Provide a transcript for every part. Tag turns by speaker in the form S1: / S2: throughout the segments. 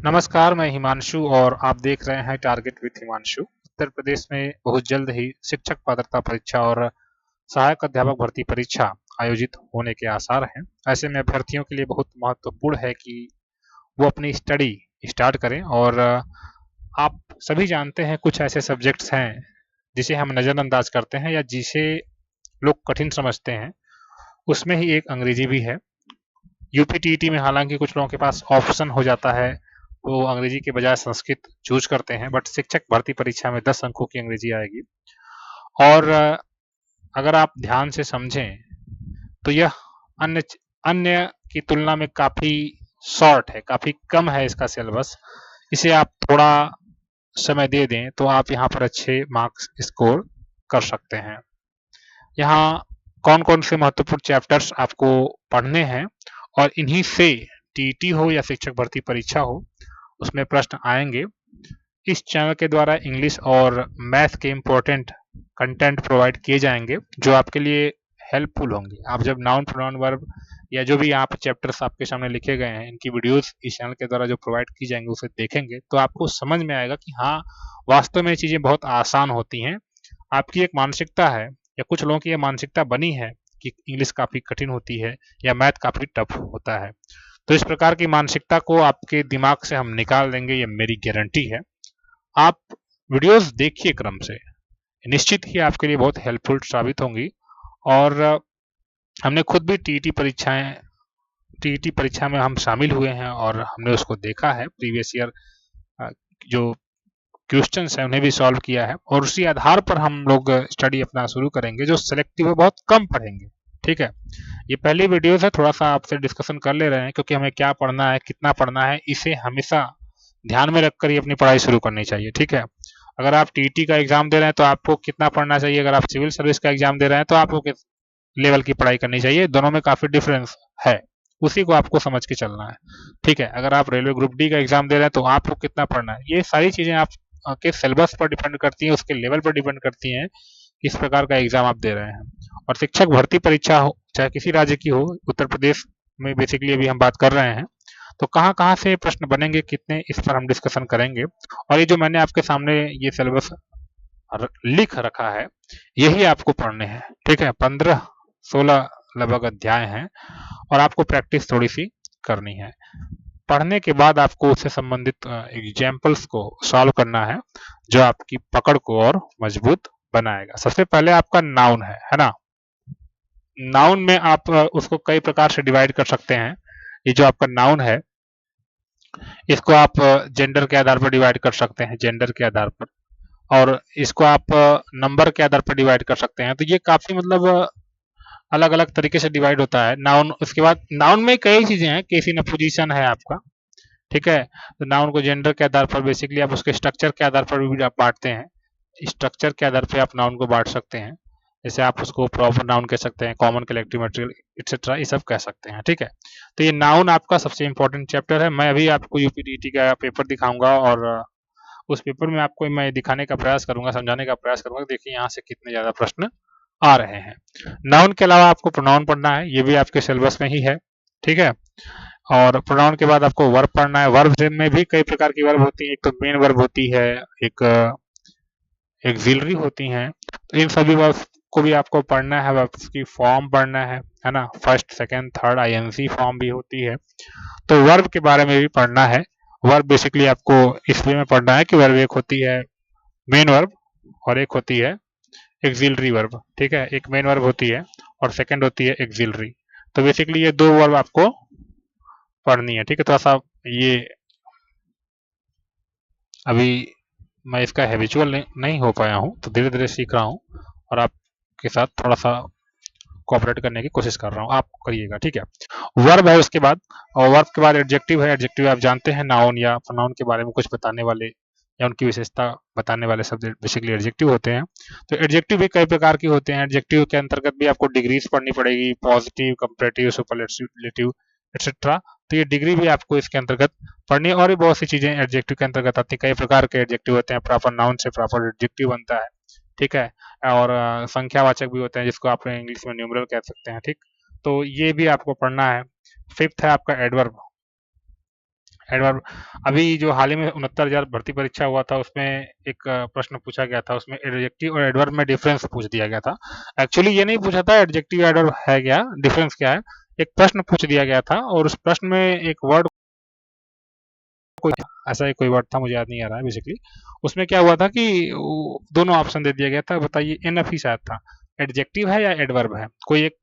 S1: नमस्कार, मैं हिमांशु और आप देख रहे हैं टारगेट विद हिमांशु। उत्तर प्रदेश में बहुत जल्द ही शिक्षक पात्रता परीक्षा और सहायक अध्यापक भर्ती परीक्षा आयोजित होने के आसार हैं। ऐसे में अभ्यर्थियों के लिए बहुत महत्वपूर्ण है कि वो अपनी स्टडी स्टार्ट करें और आप सभी जानते हैं कुछ ऐसे सब्जेक्ट्स हैं जिसे हम नज़रअंदाज करते हैं या जिसे लोग कठिन समझते हैं। उसमें ही एक अंग्रेजी भी है। यूपीटीईटी में हालांकि कुछ लोगों के पास ऑप्शन हो जाता है, वो अंग्रेजी के बजाय संस्कृत चूज करते हैं, बट शिक्षक भर्ती परीक्षा में 10 अंकों की अंग्रेजी आएगी। और अगर आप ध्यान से समझें तो यह अन्य अन्य की तुलना में काफ़ी शॉर्ट है, काफ़ी कम है इसका सिलेबस। इसे आप थोड़ा समय दे दें तो आप यहाँ पर अच्छे मार्क्स स्कोर कर सकते हैं। यहाँ कौन कौन से महत्वपूर्ण चैप्टर्स आपको पढ़ने हैं और इन्हीं से टीईटी हो या शिक्षक भर्ती परीक्षा हो उसमें प्रश्न आएंगे। इस चैनल के द्वारा इंग्लिश और मैथ के इम्पोर्टेंट कंटेंट प्रोवाइड किए जाएंगे जो आपके लिए हेल्पफुल होंगे। आप जब नाउन प्रोनाउन वर्ब या जो भी आप चैप्टर्स आपके सामने लिखे गए हैं इनकी वीडियोस इस चैनल के द्वारा जो प्रोवाइड की जाएंगी उसे देखेंगे तो आपको समझ में आएगा कि हाँ, वास्तव में ये चीज़ें बहुत आसान होती हैं। आपकी एक मानसिकता है या कुछ लोगों की ये मानसिकता बनी है कि इंग्लिश काफ़ी कठिन होती है या मैथ काफ़ी टफ होता है। तो इस प्रकार की मानसिकता को आपके दिमाग से हम निकाल देंगे, ये मेरी गारंटी है। आप वीडियोस देखिए क्रम से, निश्चित ही आपके लिए बहुत हेल्पफुल साबित होंगी। और हमने खुद भी टीईटी परीक्षा में हम शामिल हुए हैं और हमने उसको देखा है। प्रीवियस ईयर जो क्वेश्चंस हैं उन्हें भी सॉल्व किया है और उसी आधार पर हम लोग स्टडी अपना शुरू करेंगे। जो सिलेक्टिव है बहुत कम पढ़ेंगे, ठीक है। ये पहली वीडियोस है, थोड़ा सा आपसे डिस्कशन कर ले रहे हैं क्योंकि हमें क्या पढ़ना है, कितना पढ़ना है, इसे हमेशा ध्यान में रखकर ही अपनी पढ़ाई शुरू करनी चाहिए, ठीक है। अगर आप टीईटी का एग्जाम दे रहे हैं तो आपको कितना पढ़ना चाहिए, अगर आप सिविल सर्विस का एग्जाम दे रहे हैं तो आपको किस लेवल की पढ़ाई करनी चाहिए, दोनों में काफ़ी डिफरेंस है, उसी को आपको समझ के चलना है, ठीक है। अगर आप रेलवे ग्रुप डी का एग्जाम दे रहे हैं तो आपको कितना पढ़ना है, ये सारी चीज़ें आप के सिलेबस पर डिपेंड करती हैं, उसके लेवल पर डिपेंड करती हैं, किस प्रकार का एग्जाम आप दे रहे हैं। और शिक्षक भर्ती परीक्षा हो चाहे किसी राज्य की हो, उत्तर प्रदेश में बेसिकली अभी हम बात कर रहे हैं, तो कहाँ कहाँ से प्रश्न बनेंगे, कितने, इस पर हम डिस्कशन करेंगे। और ये जो मैंने आपके सामने ये सिलेबस लिख रखा है यही आपको पढ़ने हैं, ठीक है। 15-16 लगभग अध्याय हैं और आपको प्रैक्टिस थोड़ी सी करनी है। पढ़ने के बाद आपको उससे संबंधित एग्जाम्पल्स को सॉल्व करना है जो आपकी पकड़ को और मजबूत बनाएगा। सबसे पहले आपका नाउन है ना। नाउन में आप उसको कई प्रकार से डिवाइड कर सकते हैं। ये जो आपका नाउन है इसको आप जेंडर के आधार पर डिवाइड कर सकते हैं, जेंडर के आधार पर, और इसको आप नंबर के आधार पर डिवाइड कर सकते हैं। तो ये काफी मतलब अलग अलग तरीके से डिवाइड होता है नाउन। उसके बाद नाउन में कई चीजें हैं, केस इन पोजीशन है आपका, ठीक है। तो नाउन को जेंडर के आधार पर बेसिकली आप उसके स्ट्रक्चर के आधार पर भी आप बांटते हैं, स्ट्रक्चर के आधार पर आप नाउन को बांट सकते हैं। जैसे आप उसको प्रॉपर नाउन कह सकते हैं, कॉमन कलेक्टिव मटेरियल एक्सेट्रा, ये सब कह सकते हैं, ठीक है। तो ये नाउन आपका सबसे इंपॉर्टेंट चैप्टर है। मैं अभी आपको यूपीटीटी का पेपर दिखाऊंगा और उस पेपर में आपको मैं दिखाने का प्रयास करूंगा, समझाने का प्रयास करूंगा। देखिए यहाँ से कितने ज्यादा प्रश्न आ रहे हैं। नाउन के अलावा आपको प्रोनाउन पढ़ना है, ये भी आपके सिलेबस में ही है, ठीक है। और प्रोनाउन के बाद आपको वर्ब पढ़ना है। वर्ब में भी कई प्रकार की वर्ब होती है, एक तो मेन वर्ब होती है, एक एक्सिलरी होती हैं। तो इन सभी वर्ब को भी आपको पढ़ना है, वर्ब्स की फॉर्म पढ़ना है ना। First, second, third, INC form भी होती है, तो वर्ब के बारे में भी पढ़ना है। वर्ब बेसिकली आपको इसलिए में पढ़ना है कि वर्ब एक होती है मेन वर्ब और एक होती है एक्सिलरी वर्ब, ठीक है। एक मेन वर्ब होती है और सेकंड होती है एक्सिलरी। तो बेसिकली ये दो वर्ब आपको पढ़नी है, ठीक है। थोड़ा सा ये अभी मैं इसका हैबिचुअल नहीं हो पाया हूँ, तो धीरे धीरे सीख रहा हूँ और आपके साथ थोड़ा सा कोऑपरेट करने की कोशिश कर रहा हूँ, आप करिएगा, ठीक है। वर्ब है उसके बाद, और वर्ब के बाद एडजेक्टिव है। एडजेक्टिव आप जानते हैं, नाउन या प्रोनाउन के बारे में कुछ बताने वाले या उनकी विशेषता बताने वाले शब्द बेसिकली एडजेक्टिव होते हैं। तो एडजेक्टिव भी कई प्रकार के होते हैं। एडजेक्टिव के अंतर्गत भी आपको डिग्रीज पढ़नी पड़ेगी, पॉजिटिव, कंपैरेटिव, सुपरलेटिव एक्सेट्रा। तो ये डिग्री भी आपको इसके अंतर्गत पढ़नी है। और भी बहुत सी चीजें एडजेक्टिव के अंतर्गत आती है। कई प्रकार के एडजेक्टिव होते हैं, प्रॉपर नाउन से प्रॉपर एडजेक्टिव बनता है, ठीक है। और संख्यावाचक भी होते हैं जिसको आप इंग्लिश में न्यूमरल कह सकते हैं, ठीक। तो ये भी आपको पढ़ना है। फिफ्थ है आपका एडवर्ब। एडवर्ब अभी जो हाल ही में 69,000 भर्ती परीक्षा हुआ था उसमें एक प्रश्न पूछा गया था, उसमें एडजेक्टिव और एडवर्ब में डिफरेंस पूछ दिया गया था। एक्चुअली ये नहीं पूछा था एडजेक्टिव एडवर्ब है क्या, डिफरेंस क्या है, एक प्रश्न पूछ दिया गया था और उस प्रश्न में एक वर्ड कोई ऐसा ही कोई वर्ड था, मुझे याद नहीं आ रहा है बेसिकली। उसमें क्या हुआ था कि दोनों ऑप्शन दे दिया गया था, बताइए एनफ ही शायद था, एडजेक्टिव है या एडवर्ब है, कोई एक।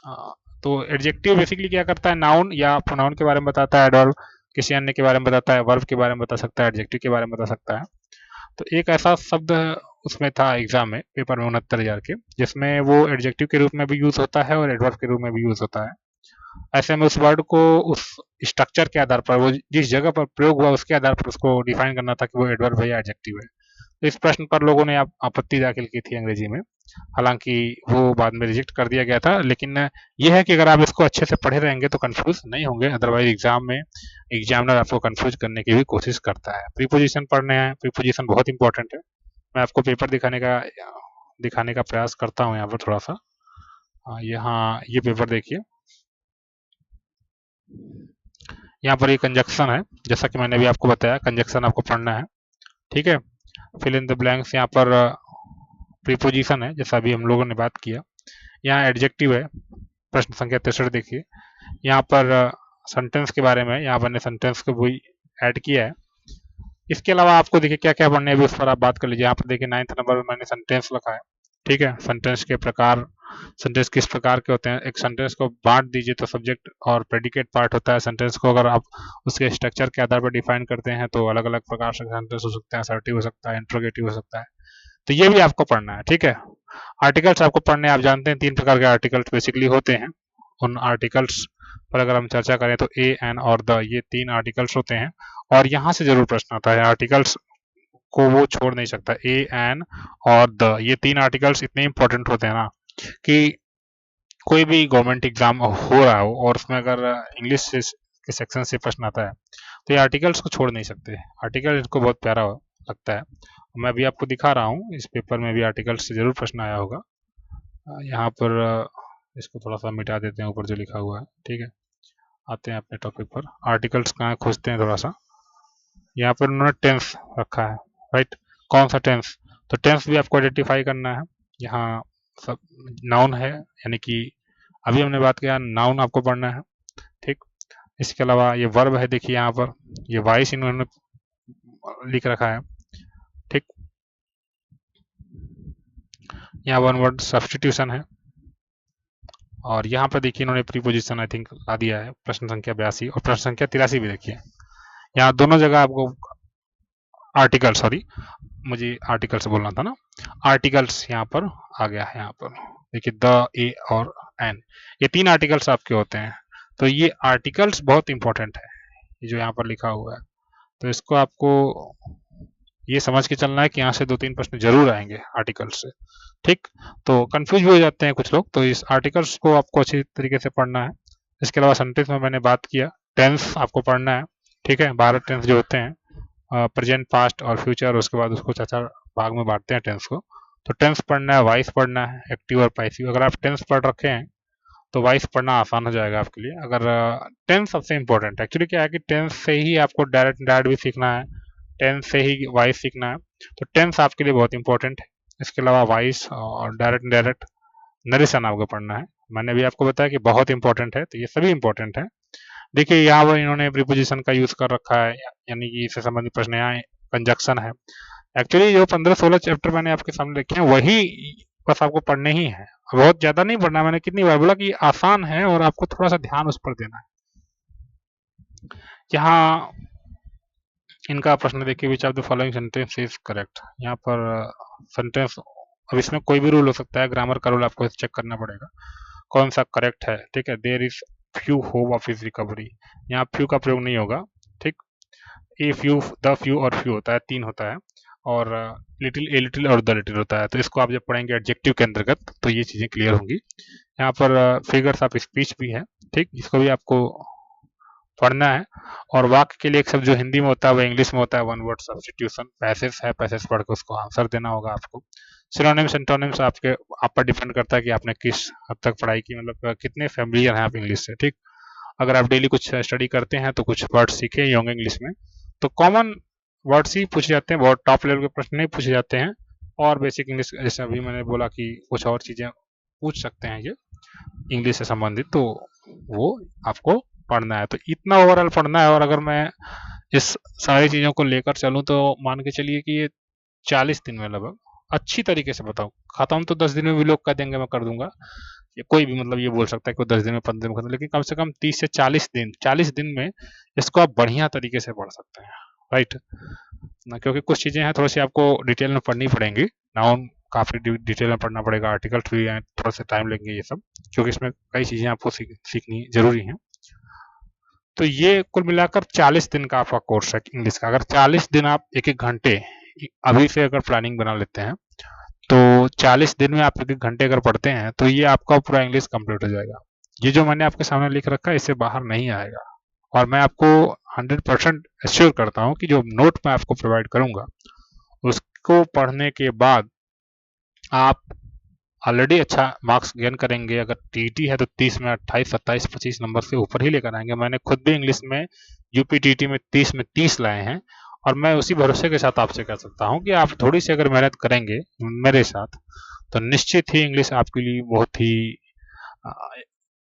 S1: अ, तो एडजेक्टिव बेसिकली क्या करता है, नाउन या प्रोनाउन के बारे में बताता है, एडवर्ब किसी अन्य के बारे में बताता है, वर्ब के बारे में बता सकता है, एडजेक्टिव के बारे में बता सकता है। तो एक ऐसा शब्द उसमें था एग्जाम में, पेपर में 69,000 के, जिसमें वो एडजेक्टिव के रूप में भी यूज होता है और एडवर्ब के रूप में भी यूज होता है। ऐसे में उस वर्ड को उस स्ट्रक्चर के आधार पर, वो जिस जगह पर प्रयोग हुआ उसके आधार पर उसको डिफाइन करना था कि वो एडवर्ब है या एडजेक्टिव है। तो इस प्रश्न पर लोगों ने आपत्ति दाखिल की थी अंग्रेजी में, हालांकि वो बाद में रिजेक्ट कर दिया गया था। लेकिन यह है कि अगर आप इसको अच्छे से पढ़े रहेंगे तो कंफ्यूज नहीं होंगे, अदरवाइज एग्जाम में एग्जामिनर आपको कंफ्यूज करने की भी कोशिश करता है। प्रीपोजिशन पढ़ने हैं, प्रीपोजिशन बहुत इंपॉर्टेंट है। मैं आपको पेपर दिखाने का प्रयास करता हूँ यहाँ पर थोड़ा सा। यहाँ ये पेपर देखिए, यहाँ पर ये कंजक्शन है, जैसा कि मैंने अभी आपको बताया कंजक्शन आपको पढ़ना है, ठीक है। फिल इन द ब्लैंक्स, यहाँ पर प्रीपोजिशन है जैसा अभी हम लोगों ने बात किया। यहाँ एडजेक्टिव है, प्रश्न संख्या 63 देखिए। यहाँ पर सेंटेंस के बारे में, यहाँ पर ने सेंटेंस को भी ऐड किया है। इसके अलावा आपको देखिए क्या क्या पढ़ने है उस पर आप बात कर लीजिए। यहाँ पर देखिए 9th नंबर में मैंने सेंटेंस लिखा है, ठीक है। सेंटेंस के प्रकार, सेंटेंस किस प्रकार के होते हैं, एक सेंटेंस को बांट दीजिए तो सब्जेक्ट और प्रेडिकेट पार्ट होता है। सेंटेंस को अगर आप उसके स्ट्रक्चर के आधार पर डिफाइन करते हैं तो अलग अलग प्रकार से सेंटेंस हो सकते हैं, असर्टिव हो सकता है, इंट्रोगेटिव हो सकता है। तो ये भी आपको पढ़ना है, ठीक है। आर्टिकल्स आपको पढ़ने, आप जानते हैं 3 प्रकार के आर्टिकल्स बेसिकली होते हैं। उन आर्टिकल्स पर अगर हम चर्चा करें तो ए, एन और द, ये 3 आर्टिकल्स होते हैं और यहाँ से जरूर प्रश्न आता है, आर्टिकल्स को वो छोड़ नहीं सकता। ए, एन और द, ये 3 आर्टिकल्स इतने इंपॉर्टेंट होते हैं ना कि कोई भी गवर्नमेंट एग्जाम हो रहा हो और उसमें अगर इंग्लिश के सेक्शन से प्रश्न आता है तो ये आर्टिकल्स को छोड़ नहीं सकते। आर्टिकल इनको बहुत प्यारा लगता है। मैं अभी आपको दिखा रहा हूँ, इस पेपर में भी आर्टिकल्स से जरूर प्रश्न आया होगा। यहाँ पर इसको थोड़ा सा मिटा देते हैं ऊपर जो लिखा हुआ है, ठीक है। आते हैं अपने टॉपिक पर, आर्टिकल्स कहाँ खोजते हैं थोड़ा सा। यहाँ पर उन्होंने टेंस रखा है, राइट, कौन सा टेंस, तो टेंस भी आपको आइडेंटिफाई करना है। यहाँ सब नाउन है, यानी कि अभी हमने बात किया नाउन आपको पढ़ना है, ठीक। इसके अलावा ये वर्ब है, देखिए यहाँ पर ये वॉइस इन्होंने लिख रखा है, ठीक। यहाँ वन वर्ड सब्स्टिट्यूशन है और यहाँ पर देखिए इन्होंने प्रीपोजिशन आई थिंक ला दिया है, प्रश्न संख्या 82 और प्रश्न संख्या 83 भी देखिए। यहाँ दोनों जगह आपको आर्टिकल, सॉरी मुझे आर्टिकल से बोलना था ना, आर्टिकल्स यहाँ पर आ गया है। यहाँ पर देखिए द, ए और एन, ये 3 आर्टिकल्स आपके होते हैं। तो ये आर्टिकल्स बहुत इंपॉर्टेंट है, ये जो यहाँ पर लिखा हुआ है। तो इसको आपको ये समझ के चलना है कि यहाँ से 2-3 प्रश्न जरूर आएंगे आर्टिकल्स से, ठीक। तो कंफ्यूज भी हो जाते हैं कुछ लोग, तो इस आर्टिकल्स को आपको अच्छी तरीके से पढ़ना है। इसके अलावा सेंटेंस में मैंने बात किया, टेंस आपको पढ़ना है, ठीक है। 12 टेंस जो होते हैं, प्रेजेंट, पास्ट और फ्यूचर, उसके बाद उसको 4 भाग में बांटते हैं टेंस को। तो टेंस पढ़ना है, वॉइस पढ़ना है, एक्टिव और पैसिव। अगर आप टेंस पढ़ रखे हैं तो वॉइस पढ़ना आसान हो जाएगा आपके लिए। अगर टेंस सबसे इंपॉर्टेंट है, एक्चुअली क्या है कि टेंस से ही आपको डायरेक्ट भी सीखना है, टेंस से ही वॉइस सीखना है। तो टेंस आपके लिए बहुत इंपॉर्टेंट है। इसके अलावा वॉइस और डायरेक्ट नरेशन आपको पढ़ना है। मैंने भी आपको बताया कि बहुत इंपॉर्टेंट है, तो ये सभी इंपॉर्टेंट है। देखिए यहाँ पर इन्होंने प्रीपोजिशन का यूज कर रखा है, यानी कि इससे संबंधित प्रश्न, यहाँ कंजक्शन है। एक्चुअली जो 15-16 चैप्टर मैंने आपके सामने लिखे हैं वही बस आपको पढ़ने ही है, बहुत ज्यादा नहीं पढ़ना। मैंने कितनी बार बोला कि आसान है और आपको थोड़ा सा ध्यान उस पर देना है। यहाँ इनका प्रश्न देखिए, which of the following sentence is correct. यहाँ पर सेंटेंस, अब इसमें कोई भी रूल हो सकता है, ग्रामर का रूल आपको चेक करना पड़ेगा कौन सा करेक्ट है, ठीक है। There is few hope of his recovery, यहाँ फ्यू का प्रयोग नहीं होगा, ठीक। ए फ्यू, द फ्यू और फ्यू होता है, 3 होता है, और लिटिल, ए लिटिल और द लिटिल होता है। तो इसको आप जब पढ़ेंगे एडजेक्टिव के अंतर्गत तो ये चीजें क्लियर होंगी। यहाँ पर फिगर्स ऑफ स्पीच भी है, ठीक, इसको भी आपको पढ़ना है। और वाक्य के लिए एक शब्द जो हिंदी में होता है वो इंग्लिश में होता है, वन वर्ड सब्स्टिट्यूशन। पैसेज है, पैसेज पढ़ के उसको आंसर देना होगा आपको। सिनोनिम्स, एंटोनिम्स आप पर डिपेंड करता है कि आपने किस हद तक पढ़ाई की, मतलब कितने फैमिलियर हैं आप इंग्लिश से, ठीक। अगर आप डेली कुछ स्टडी करते हैं तो कुछ वर्ड सीखे ही होंगे इंग्लिश में, तो कॉमन वर्ड्स ही पूछे जाते हैं, बहुत टॉप लेवल के प्रश्न नहीं पूछे जाते हैं। और बेसिक इंग्लिश जैसे अभी मैंने बोला कि कुछ और चीज़ें पूछ सकते हैं ये इंग्लिश से संबंधित, तो वो आपको पढ़ना है। तो इतना ओवरऑल पढ़ना है, और अगर मैं इस सारी चीज़ों को लेकर चलूँ तो मान के चलिए कि ये 40 दिन में लगभग अच्छी तरीके से बताऊँ। खत्म तो 10 दिन में भी लोग कह देंगे मैं कर दूंगा, ये कोई भी मतलब ये बोल सकता है कि 10 दिन में 15 दिन में खत्म, लेकिन कम से कम 30 से 40 दिन में इसको आप बढ़िया तरीके से पढ़ सकते हैं, राइट ना। क्योंकि कुछ चीज़ें हैं थोड़ी सी आपको डिटेल में पढ़नी पड़ेंगी, नाउन काफ़ी डिटेल में पढ़ना पड़ेगा, आर्टिकल्स भी हैं, थोड़ा सा टाइम लेंगे ये सब, क्योंकि इसमें कई चीज़ें आपको सीखनी जरूरी हैं। तो ये कुल मिलाकर 40 दिन का आपका कोर्स है इंग्लिश का। अगर 40 दिन आप एक एक घंटे अभी से अगर प्लानिंग बना लेते हैं, तो 40 दिन में आप एक एक घंटे अगर पढ़ते हैं तो ये आपका पूरा इंग्लिश कंप्लीट हो जाएगा। ये जो मैंने आपके सामने लिख रखा है इससे बाहर नहीं आएगा, और मैं आपको 100% एश्योर करता हूँ कि जो नोट मैं आपको प्रोवाइड करूँगा उसको पढ़ने के बाद आप ऑलरेडी अच्छा मार्क्स गेन करेंगे। अगर टीटी है तो 30 में 28, 27, 25 नंबर से ऊपर ही लेकर आएंगे। मैंने खुद भी इंग्लिश में यूपी टीटी में 30 लाए हैं, और मैं उसी भरोसे के साथ आपसे कह सकता हूँ कि आप थोड़ी सी अगर मेहनत करेंगे मेरे साथ तो निश्चित ही इंग्लिश आपके लिए बहुत ही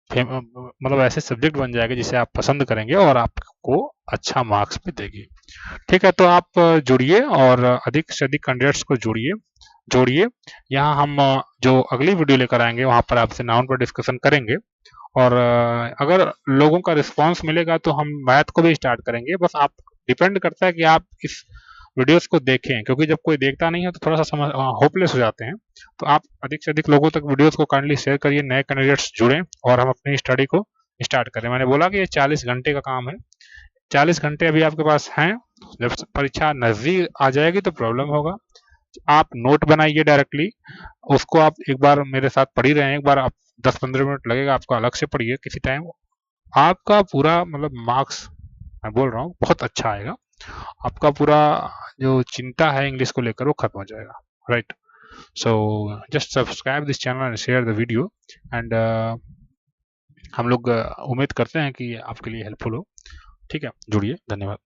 S1: मतलब ऐसे सब्जेक्ट बन जाएगा जिसे आप पसंद करेंगे और आपको अच्छा मार्क्स भी देगी। ठीक है, तो आप जुड़िए और अधिक से अधिक कैंडिडेट्स को जोड़िए। यहाँ हम जो अगली वीडियो लेकर आएंगे वहाँ पर आपसे नाउन पर डिस्कशन करेंगे, और अगर लोगों का रिस्पांस मिलेगा तो हम मैथ को भी स्टार्ट करेंगे। बस आप डिपेंड करता है कि आप इस वीडियोस को देखें, क्योंकि जब कोई देखता नहीं है तो थोड़ा सा होपलेस हो जाते हैं। तो आप अधिक से अधिक लोगों तक वीडियोस को काइंडली शेयर करिए, नए कैंडिडेट्स जुड़ें और हम अपनी स्टडी को स्टार्ट करें। मैंने बोला कि ये 40 घंटे का काम है, 40 घंटे अभी आपके पास हैं। जब परीक्षा नजदीक आ जाएगी तो प्रॉब्लम होगा। आप नोट बनाइए डायरेक्टली, उसको आप एक बार मेरे साथ पढ़ ही रहे हैं, एक बार आप 10-15 मिनट लगेगा आपको, अलग से पढ़िए किसी टाइम, आपका पूरा मतलब मार्क्स मैं बोल रहा हूँ बहुत अच्छा आएगा। आपका पूरा जो चिंता है इंग्लिश को लेकर वो खत्म हो जाएगा, right. So just subscribe this channel and share the video, and हम लोग उम्मीद करते हैं कि आपके लिए हेल्पफुल हो। ठीक है, जुड़िए, धन्यवाद।